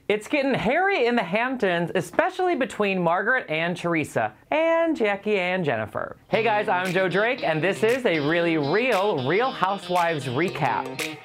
It's getting hairy in the Hamptons, especially between Margaret and Teresa, and Jackie and Jennifer. Hey guys, I'm Joe Drake, and this is a really Real Housewives recap.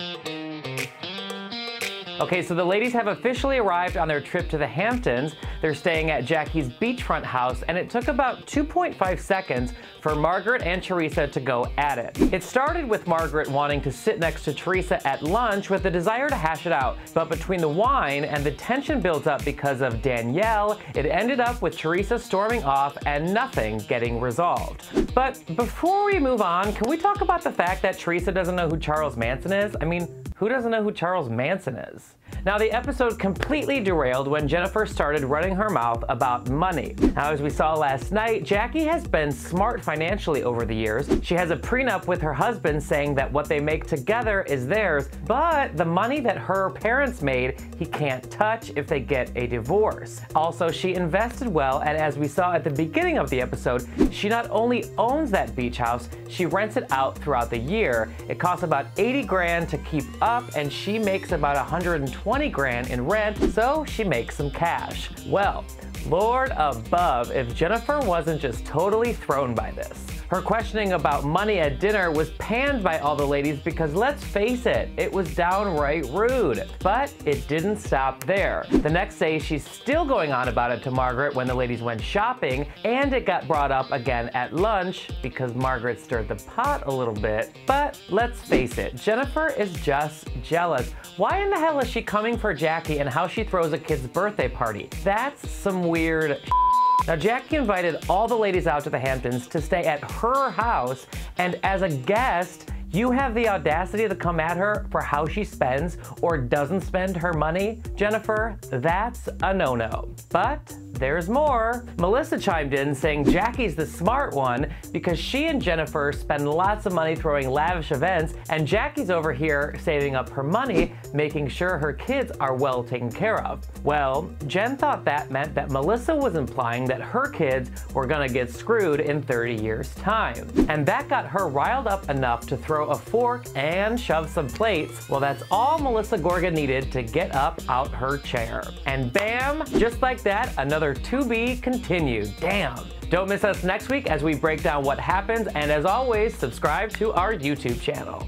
Okay, so the ladies have officially arrived on their trip to the Hamptons. They're staying at Jackie's beachfront house, and it took about 2.5 seconds for Margaret and Teresa to go at it. It started with Margaret wanting to sit next to Teresa at lunch with the desire to hash it out, but between the wine and the tension built up because of Danielle, it ended up with Teresa storming off and nothing getting resolved. But before we move on, can we talk about the fact that Teresa doesn't know who Charles Manson is? I mean, who doesn't know who Charles Manson is? Now, the episode completely derailed when Jennifer started running her mouth about money. Now, as we saw last night, Jackie has been smart financially over the years. She has a prenup with her husband saying that what they make together is theirs, but the money that her parents made, he can't touch if they get a divorce. Also, she invested well, and as we saw at the beginning of the episode, she not only owns that beach house, she rents it out throughout the year. It costs about 80 grand to keep up, and she makes about 120 grand in rent, so she makes some cash. Well, Lord above, if Jennifer wasn't just totally thrown by this. Her questioning about money at dinner was panned by all the ladies because, let's face it, it was downright rude. But it didn't stop there. The next day, she's still going on about it to Margaret when the ladies went shopping, and it got brought up again at lunch because Margaret stirred the pot a little bit. But let's face it, Jennifer is just jealous. Why in the hell is she coming for Jackie and how she throws a kid's birthday party? That's some weird Now, Jackie invited all the ladies out to the Hamptons to stay at her house, and as a guest, you have the audacity to come at her for how she spends or doesn't spend her money? Jennifer, that's a no-no. But there's more. Melissa chimed in saying Jackie's the smart one because she and Jennifer spend lots of money throwing lavish events, and Jackie's over here saving up her money, making sure her kids are well taken care of. Well, Jen thought that meant that Melissa was implying that her kids were gonna get screwed in 30 years' time. And that got her riled up enough to throw a fork and shove some plates. Well, that's all Melissa Gorga needed to get up out her chair. And bam, just like that, another to be continued. Damn. Don't miss us next week as we break down what happens, and as always, subscribe to our YouTube channel.